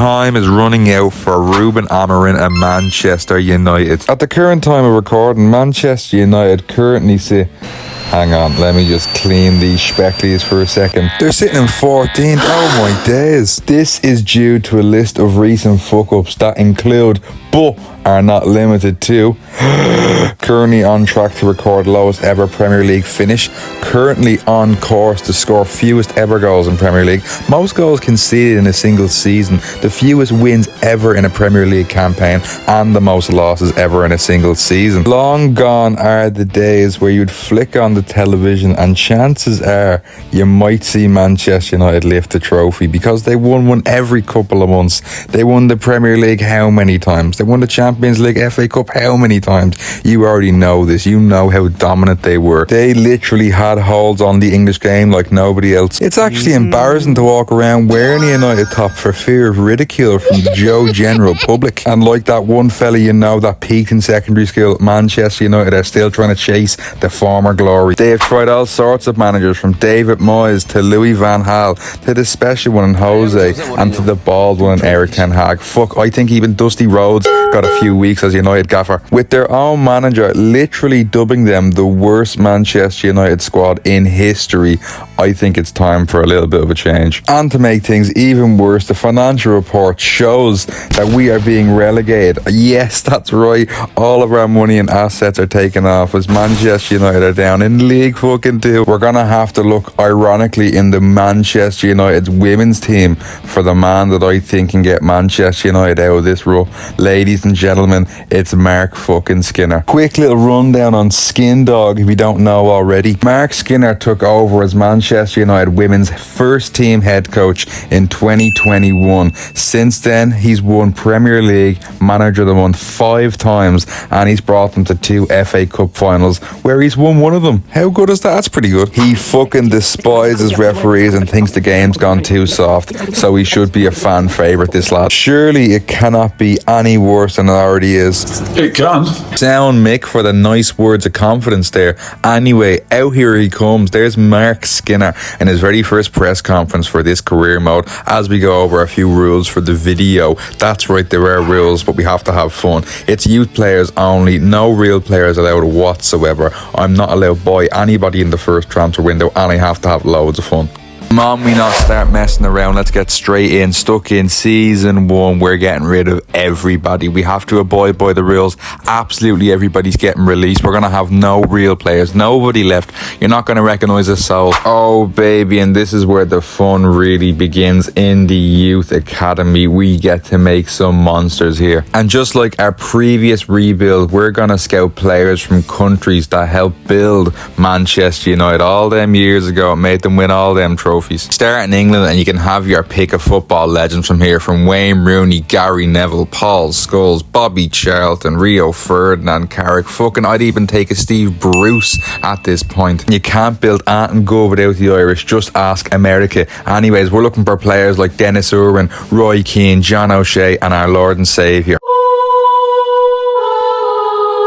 Time is running out for Ruben Amorim and Manchester United. At the current time of recording, Manchester United currently sit... Hang on, let me just clean these specklies for a second. They're sitting in 14th. Oh my days. This is due to a list of recent fuck-ups that include, but are not limited to, currently on track to record lowest ever Premier League finish, currently on course to score fewest ever goals in Premier League, most goals conceded in a single season, the fewest wins ever in a Premier League campaign, and the most losses ever in a single season. Long gone are the days where you'd flick on the television and chances are you might see Manchester United lift the trophy, because they won one every couple of months. They won the Premier League how many times? They won the Champions League, FA Cup how many times? You already know this. You know how dominant they were. They literally had holds on the English game like nobody else. It's actually embarrassing to walk around wearing a United top for fear of ridicule from the Joe general public. And like that one fella you know that peaked in secondary school, Manchester United are still trying to chase the former glory. They have tried all sorts of managers, from David Moyes to Louis van Gaal to the special one in Jose and to the bald one in Eric Ten Hag. Fuck, I think even Dusty Rhodes got a few weeks as United gaffer, with their own manager literally dubbing them the worst Manchester United squad in history. I think it's time for a little bit of a change. And to make things even worse, the financial report shows that we are being relegated. Yes, that's right. All of our money and assets are taken off as Manchester United are down in League fucking 2. We're gonna have to look ironically in the Manchester United's women's team for the man that I think can get Manchester United out of this rut. Ladies and gentlemen, it's Mark fucking Skinner. Quick little rundown on Skin Dog if you don't know already. Mark Skinner took over as Manchester United women's first team head coach in 2021. Since then, he's won Premier League Manager of the Month 5 times, and he's brought them to 2 FA Cup finals where he's won one of them. How good is that? That's pretty good. He fucking despises referees and thinks the game's gone too soft, so he should be a fan favourite, this lad. Surely it cannot be any worse than it already is. It can. Sound Mick for the nice words of confidence there. Anyway, out here he comes. There's Mark Skinner in his very first press conference for this career mode as we go over a few rules for the video. That's right, there are rules, but we have to have fun. It's youth players only, no real players allowed whatsoever. I'm not allowed to buy anybody in the first transfer window, and I have to have loads of fun. Come on, we not start messing around. Let's get straight in. Stuck in season 1. We're getting rid of everybody. We have to abide by the rules. Absolutely everybody's getting released. We're going to have no real players. Nobody left. You're not going to recognise a soul. Oh, baby. And this is where the fun really begins. In the youth academy, we get to make some monsters here. And just like our previous rebuild, we're going to scout players from countries that helped build Manchester United all them years ago and made them win all them trophies. Start in England and you can have your pick of football legends from here, from Wayne Rooney, Gary Neville, Paul Scholes, Bobby Charlton, Rio Ferdinand, Carrick. Fucking I'd even take a Steve Bruce at this point. You can't build anything good without the Irish. Just ask America. Anyways, we're looking for players like Dennis Irwin, Roy Keane, John O'Shea, and our Lord and Saviour.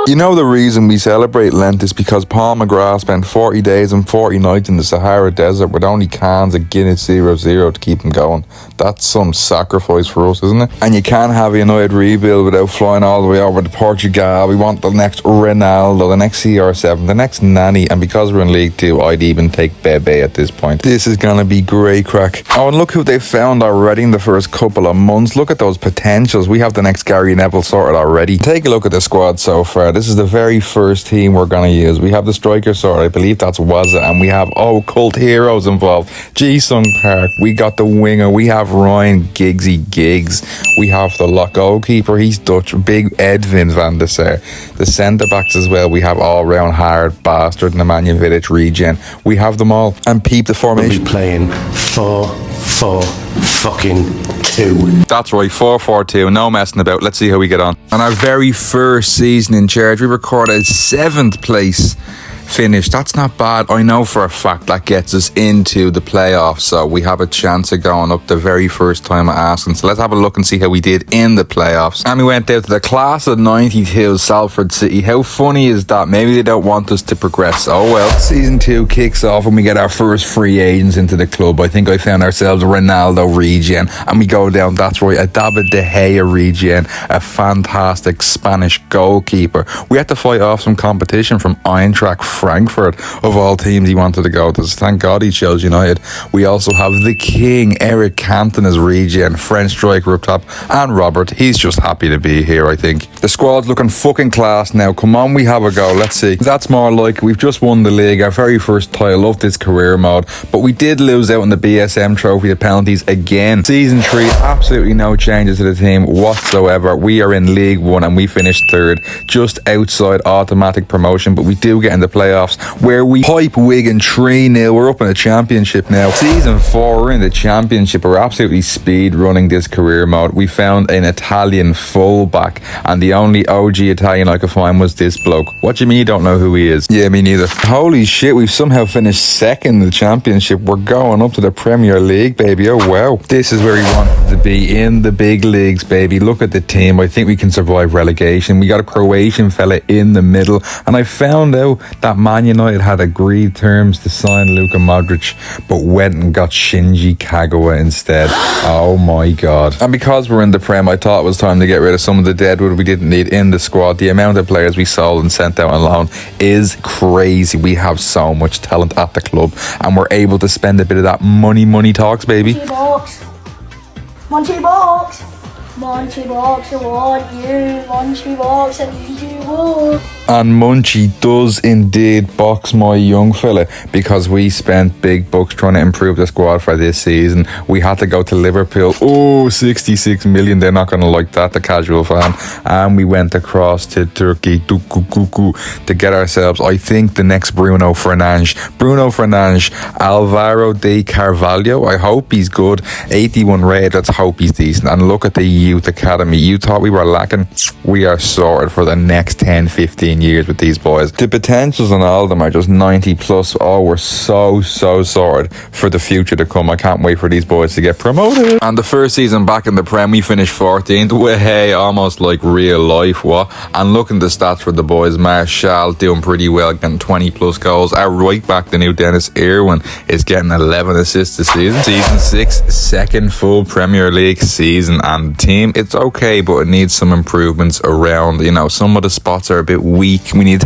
You know the reason we celebrate Lent is because Paul McGrath spent 40 days and 40 nights in the Sahara Desert with only cans of Guinness 00 to keep him going. That's some sacrifice for us, isn't it? And you can't have a United rebuild without flying all the way over to Portugal. We want the next Ronaldo, the next CR7, the next Nani, and because we're in League 2, I'd even take Bebe at this point. This is gonna be great crack. Oh, and look who they've found already in the first couple of months. Look at those potentials. We have the next Gary Neville sorted already. Take a look at the squad so far. This is the very first team we're going to use. We have the striker sorted. I believe that's Wazza, and we have cult heroes involved. Ji-Sung Park. We got the winger. We have Ryan Giggs. We have the lock goalkeeper. He's Dutch. Big Edwin van der Sar. The centre backs as well. We have all round hard bastard Nemanja Vidic regen. We have them all. And peep the formation. We'll be playing 4-4-2. That's right, 4-4-2. No messing about. Let's see how we get on. On our very first season in charge, we recorded 7th place. finished. That's not bad. I know for a fact that gets us into the playoffs, so we have a chance of going up the very first time I asked them. So let's have a look and see how we did in the playoffs. And we went out to the class of 92 Salford City. How funny is that? Maybe they don't want us to progress. Oh well. Season 2 kicks off and we get our first free agents into the club. I think I found ourselves a Ronaldo regen, and we go down, that's right, a David De Gea regen, a fantastic Spanish goalkeeper. We had to fight off some competition from Eintracht Frankfurt, of all teams he wanted to go to. Thank God he chose United. We also have the king, Eric Cantona as regen, French striker up top, and Robert. He's just happy to be here, I think. The squad's looking fucking class now. Come on, we have a go. Let's see. That's more like it. We've just won the league, our very first title of this career mode, but we did lose out in the BSM trophy, the penalties again. Season 3, absolutely no changes to the team whatsoever. We are in League 1 and we finished 3rd, just outside automatic promotion, but we do get in the playoffs where we pipe Wigan 3-0. We're up in the championship now. Season 4, we're in the championship. We're absolutely speed running this career mode. We found an Italian fullback, and the only OG Italian I could find was this bloke. What do you mean you don't know who he is? Yeah, me neither. Holy shit, we've somehow finished 2nd in the championship. We're going up to the Premier League, baby. Oh wow. This is where we wanted to be, in the big leagues, baby. Look at the team. I think we can survive relegation. We got a Croatian fella in the middle, and I found out that Man United had agreed terms to sign Luka Modric, but went and got Shinji Kagawa instead. Oh my god. And because we're in the Prem, I thought it was time to get rid of some of the deadwood we didn't need in the squad. The amount of players we sold and sent out on loan is crazy. We have so much talent at the club, and we're able to spend a bit of that money talks, baby. Munchie box, Munchie box, I want you, Munchie box, I need you more. And Munchie does indeed box my young fella, because we spent big bucks trying to improve the squad for this season. We had to go to Liverpool. Oh, 66 million. They're not going to like that, the casual fan. And we went across to Turkey to get ourselves, I think, the next Bruno Fernandes. Alvaro de Carvalho. I hope he's good. 81 rated. Let's hope he's decent. And look at the youth academy. You thought we were lacking? We are sorted for the next 10-15 years with these boys. The potentials on all of them are just 90 plus. Oh, we're so sorted for the future to come. I can't wait for these boys to get promoted. And the first season back in the Prem, we finished 14th. Hey, almost like real life, what? And looking at the stats for the boys, Marshall doing pretty well, getting 20 plus goals. Our right back, the new Dennis Irwin, is getting 11 assists this season. Season 6, second full Premier League season, and the team, it's okay, but it needs some improvements around. You know, some of the spots are a bit weak. We need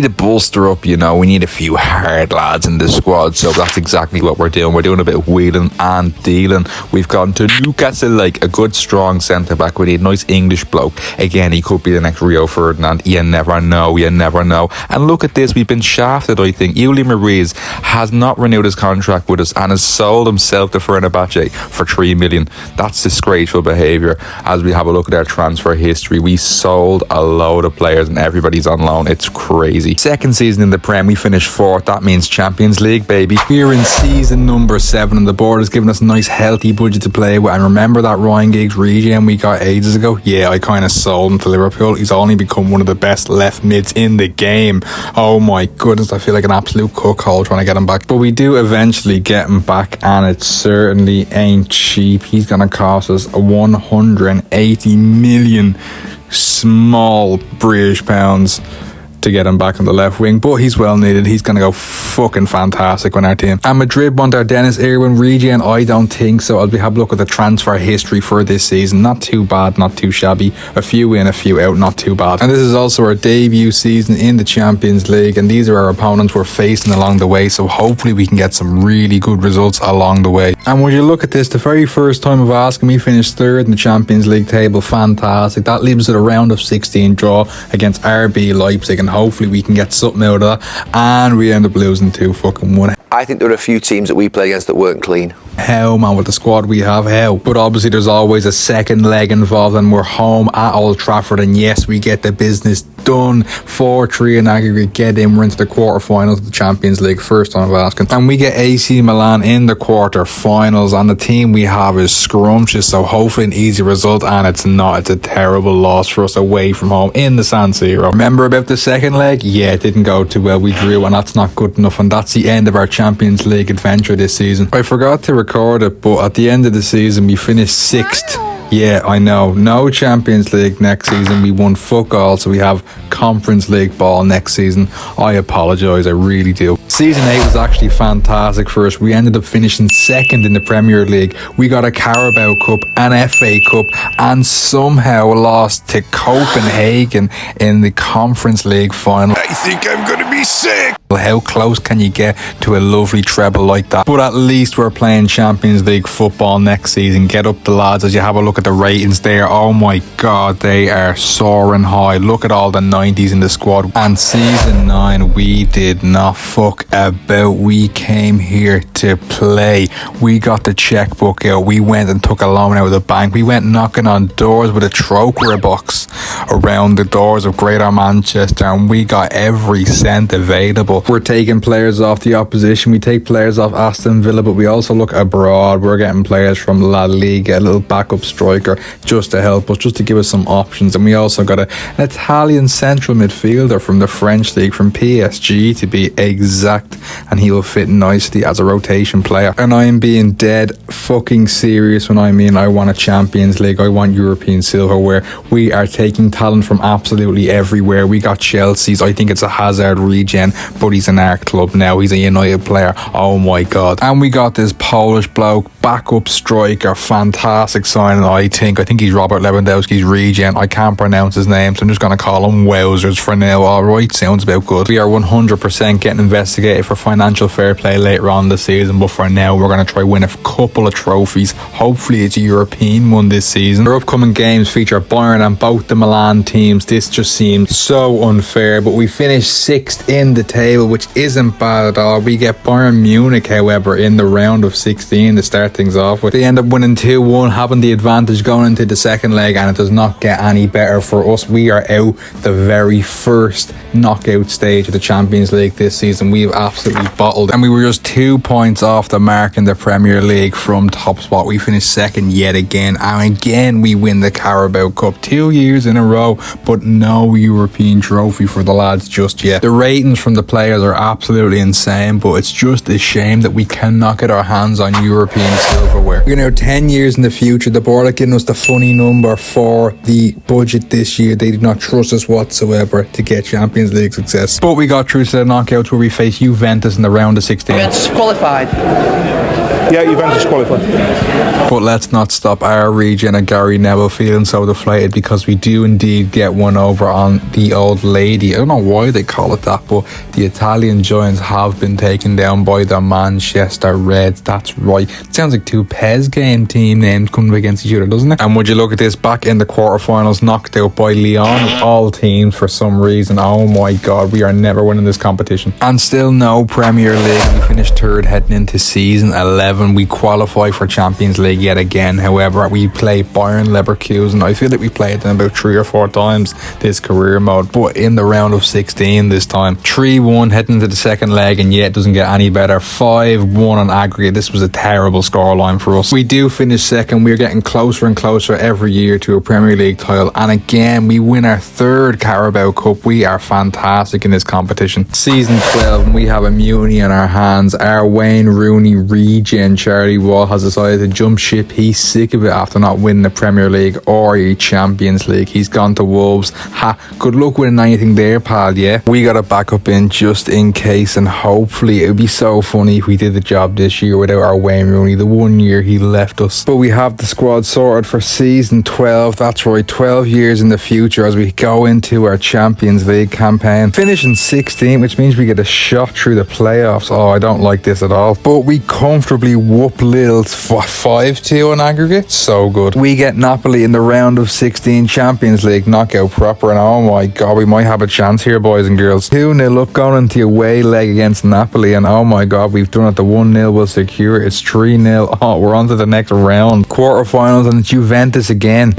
to bolster up, you know. We need a few hard lads in the squad, so that's exactly what we're doing. We're doing a bit of wheeling and dealing. We've gone to Newcastle, like a good strong centre back. We need a nice English bloke. Again, he could be the next Rio Ferdinand. You never know. And look at this, we've been shafted. I think Uli Mariz has not renewed his contract with us and has sold himself to Fenerbahce for 3 million. That's disgraceful behaviour. As we have a look at our transfer history, we sold a load of players and everybody's on loan. It's crazy. Second season in the Prem, we finished 4th. That means Champions League, baby. We're in season number 7 and the board has given us a nice healthy budget to play with. And remember that Ryan Giggs regen we got ages ago? Yeah, I kind of sold him to Liverpool. He's only become one of the best left mids in the game. Oh my goodness, I feel like an absolute cuckold trying to get him back. But we do eventually get him back, and it certainly ain't cheap. He's going to cost us 180 million small British pounds to get him back on the left wing, but he's well needed. He's going to go fucking fantastic on our team. And Madrid want our Dennis Irwin regen? I don't think so. As we have a look at the transfer history for this season, not too bad, not too shabby. A few in, a few out, not too bad. And this is also our debut season in the Champions League, and these are our opponents we're facing along the way, so hopefully we can get some really good results along the way. And when you look at this, the very first time of asking, we finished 3rd in the Champions League table. Fantastic. That leaves us at a round of 16 draw against RB Leipzig, and hopefully we can get something out of that. And we end up losing 2-1. I think there are a few teams that we played against that weren't clean. How, man, with the squad we have, how? But obviously there's always a second leg involved, and we're home at Old Trafford, and yes, we get the business done. 4-3 in aggregate, get in. We're into the quarterfinals of the Champions League, first time of asking. And we get AC Milan in the quarterfinals, and the team we have is scrumptious, so hopefully an easy result, and it's not. It's a terrible loss for us away from home in the San Siro. Remember about the second leg? Yeah, it didn't go too well. We drew, and that's not good enough, and that's the end of our Champions League adventure this season. I forgot to record it, but at the end of the season we finished 6th. Yeah, I know. No Champions League next season. We won fuck all, so we have Conference League ball next season. I apologise, I really do. Season 8 was actually fantastic for us. We ended up finishing 2nd in the Premier League. We got a Carabao Cup, an FA Cup, and somehow lost to Copenhagen in the Conference League final. I think I'm gonna be sick. How close can you get to a lovely treble like that? But at least we're playing Champions League football next season. Get up the lads as you have a look at the ratings there. Oh my god, they are soaring high. Look at all the 90s in the squad. And season 9 we did not fuck about. We came here to play. We got the checkbook out. We went and took a loan out of the bank. We went knocking on doors with a troqueer box around the doors of Greater Manchester, and we got every cent available. We're taking players off the opposition. We take players off Aston Villa, but we also look abroad. We're getting players from La Liga, a little backup striker just to help us, just to give us some options. And we also got an Italian central midfielder from the French league, from PSG to be exact, and he will fit nicely as a rotation player. And I am being dead fucking serious when I mean I want a Champions League. I want European silverware. We are taking talent from absolutely everywhere. We got Chelsea's, I think it's a Hazard regen, but he's in our club now. He's a United player. Oh my god. And we got this Polish bloke, backup striker, fantastic signing. I think he's Robert Lewandowski's regen. I can't pronounce his name, so I'm just going to call him Wowzers for now. Alright, sounds about good. We are 100% getting investigated for financial fair play later on in the season, but for now we're going to try win a couple of trophies. Hopefully it's a European one this season. Our upcoming games feature Bayern and both the Milan teams. This just seems so unfair, but we finished 6th in the table, which isn't bad at all. We get Bayern Munich, however, in the round of 16 to start things off with. They end up winning 2-1, having the advantage going into the second leg, and it does not get any better for us. We are out the very first knockout stage of the Champions League this season. We've absolutely bottled it, and we were just 2 points off the mark in the Premier League from top spot. We finished 2nd yet again, and again we win the Carabao Cup 2 years in a row, but no European trophy for the lads just yet. The ratings from the players are absolutely insane, but it's just a shame that we cannot get our hands on European silverware. We're now 10 years in the future. The board are giving us the funny number for the budget this year. They did not trust us whatsoever to get Champions League success, but we got through to the knockouts where we face Juventus in the round of 16. Juventus qualified. Yeah, Juventus qualified. But let's not stop our region and Gary Neville feeling so deflated, because we do indeed get one over on the old lady. I don't know why they call it that, but the Italian giants have been taken down by the Manchester Reds. That's right. It sounds like two PES game team names coming against each other, doesn't it? And would you look at this, back in the quarterfinals, knocked out by Lyon of all teams for some reason. Oh my god, we are never winning this competition. And still no Premier League. We finished 3rd heading into season 11. We qualify for Champions League yet again. However, we play Bayern Leverkusen. I feel like we played them about 3 or 4 times this career mode, but in the round of 16 this time. 3-1 heading into the second leg, and yet it doesn't get any better. 5-1 on aggregate. This was a terrible scoreline for us. We do finish 2nd. We're getting closer and closer every year to a Premier League title, and again we win our 3rd Carabao Cup. We are fantastic in this competition. Season 12, and we have a mutiny in our hands. Our Wayne Rooney regen Charlie Wall has decided to jump ship. He's sick of it after not winning the Premier League or a Champions League. He's gone to Wolves. Ha, good luck winning anything there, pal, yeah? We got a backup in just in case, and hopefully it would be so funny if we did the job this year without our Wayne Rooney, the 1 year he left us. But we have the squad sorted for season 12. That's right, 12 years in the future as we go into our Champions League campaign. Finishing 16, which means we get a shot through the playoffs. Oh, I don't like this at all. But we comfortably absolutely whoop Lille 5-2 on aggregate. So good. We get Napoli in the round of 16 Champions League knockout proper, and oh my god, we might have a chance here, boys and girls. 2-0 up going into the away leg against Napoli, and oh my god, we've done it. The 1-0 will secure it. It's 3-0. Oh, we're on to the next round. Quarterfinals, and it's Juventus again.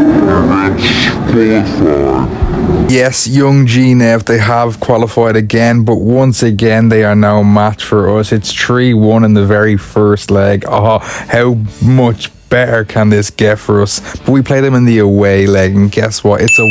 Yes, young G-Nev, they have qualified again, but once again, they are no match for us. It's 3-1 in the very first leg. Oh, how much better can this get for us? But we play them in the away leg, and guess what? It's a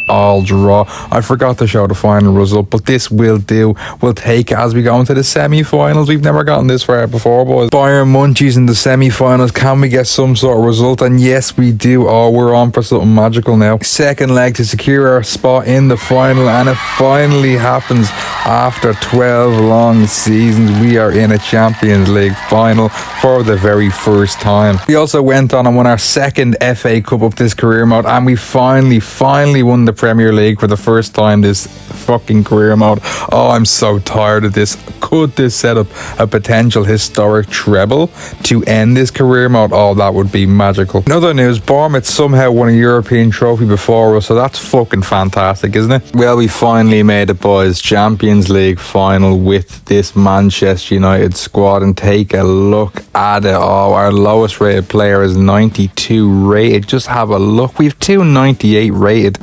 1-1 draw. I forgot to show the final result, but this will do. We'll take it as we go into the semi-finals. We've never gotten this far before, boys. Bayern Munchies in the semi-finals. Can we get some sort of result? And yes, we do. Oh, we're on for something magical now. Second leg to secure our spot in the final, and it finally happens. After 12 long seasons, we are in a Champions League final for the very first time. We also went on and won our second FA Cup of this career mode, and we finally won the Premier League for the first time this fucking career mode. Oh, I'm so tired of this. Could this set up a potential historic treble to end this career mode? Oh, that would be magical. In other news, Bournemouth somehow won a European trophy before us, so that's fucking fantastic, isn't it? Well, we finally made it, boys. Champions League final with this Manchester United squad, and take a look at it. Oh, our lowest rated player is 92 rated. Just have a look. We've 298 rated.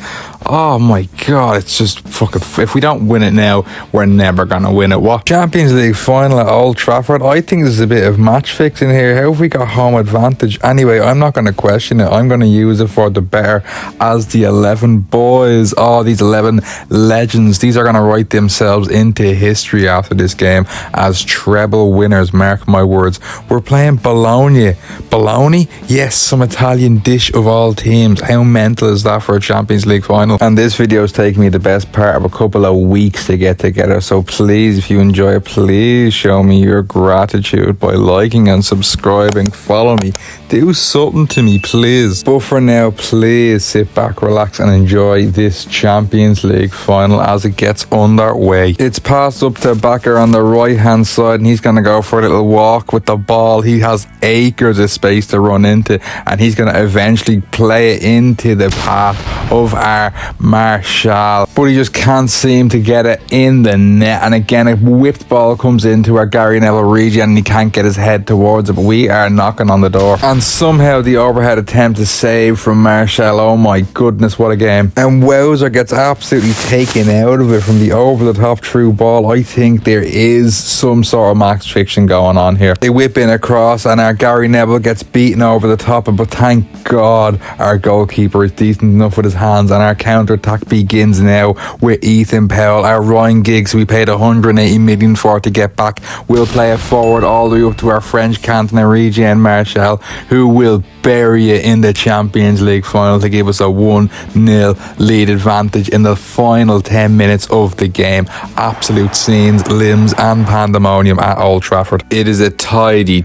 Oh my god, it's just fucking, if we don't win it now, we're never gonna win it. What? Champions League final at Old Trafford. I think there's a bit of match fixing here. How have we got home advantage? Anyway, I'm not gonna question it. I'm gonna use it for the better as the 11 boys. Oh, these 11 legends. These are gonna write themselves into history after this game as treble winners. Mark my words. We're playing Bologna. Bologna? Yes, some Italian dish of all teams. How mental is that for a Champions League final? And this video is taking me the best part of a couple of weeks to get together, so please, if you enjoy it, please show me your gratitude by liking and subscribing. Follow me, do something to me, please. But for now, please sit back, relax, and enjoy this Champions League final as it gets underway. It's passed up to Bakker on the right hand side, and he's going to go for a little walk with the ball. He has acres of space to run into, and he's going to eventually play it into the path of our Martial, but he just can't seem to get it in the net. And again, a whipped ball comes into our Gary Neville region, and he can't get his head towards it, but we are knocking on the door, and somehow the overhead attempt is saved from Martial. Oh my goodness, what a game. And Wowzer gets absolutely taken out of it from the over the top through ball. I think there is some sort of match fiction going on here. They whip in across, and our Gary Neville gets beaten over the top, but thank God our goalkeeper is decent enough with his hands, and our counter-attack begins now with Ethan Powell. Our Ryan Giggs, we paid 180 million for to get back, will play it forward all the way up to our French Cantona region Martial, who will bury it in the Champions League final to give us a 1-0 lead advantage in the final 10 minutes of the game. Absolute scenes, limbs and pandemonium at Old Trafford. It is a tidy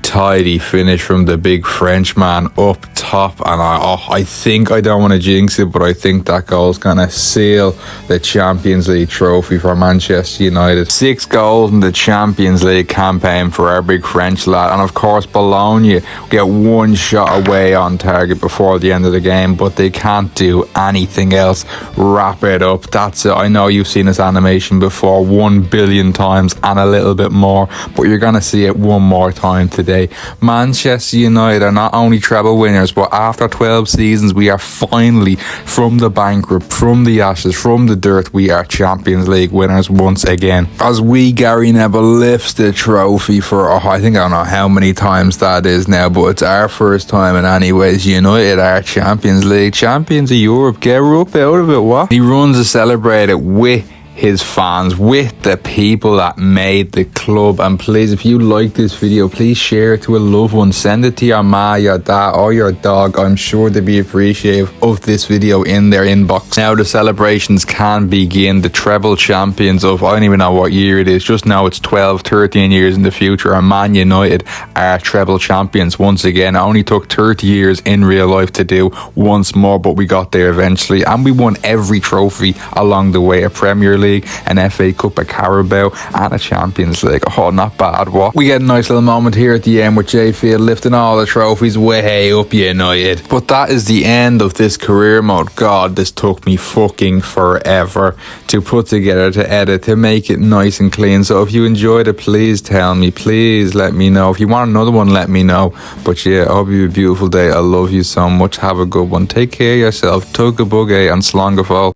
finish from the big Frenchman up top, and I think, I don't want to jinx it, but I think that goal's gonna seal the Champions League trophy for Manchester United. 6 goals in the Champions League campaign for our big French lad, and of course Bologna get one shot away on target before the end of the game, but they can't do anything else. Wrap it up. That's it. I know you've seen this animation before 1 billion times and a little bit more, but you're gonna see it one more time today. Manchester United are not only treble winners, but after 12 seasons, we are finally, from the bankrupt, from the ashes, from the dirt, we are Champions League winners once again. As we, Gary Neville, lifts the trophy for, I think, I don't know how many times that is now, but it's our first time, and anyways, United are Champions League, champions of Europe. Get up out of it, what? He runs to celebrate it with his fans, with the people that made the club. And please, if you like this video, please share it to a loved one. Send it to your ma, your dad, or your dog. I'm sure they'd be appreciative of this video in their inbox. Now the celebrations can begin. The treble champions of, I don't even know what year it is, just now it's 12, 13 years in the future, and Man United are treble champions once again. It only took 30 years in real life to do once more, but we got there eventually, and we won every trophy along the way. A Premier League, League, an FA Cup, a Carabao, and a Champions League. Oh, not bad, what? We get a nice little moment here at the end with Jay Field lifting all the trophies way up United. But that is the end of this career mode. God, this took me fucking forever to put together, to edit, to make it nice and clean. So if you enjoyed it, please tell me. Please let me know. If you want another one, let me know. But yeah, I hope you have a beautiful day. I love you so much. Have a good one. Take care of yourself. Tug a buggy and slongafol.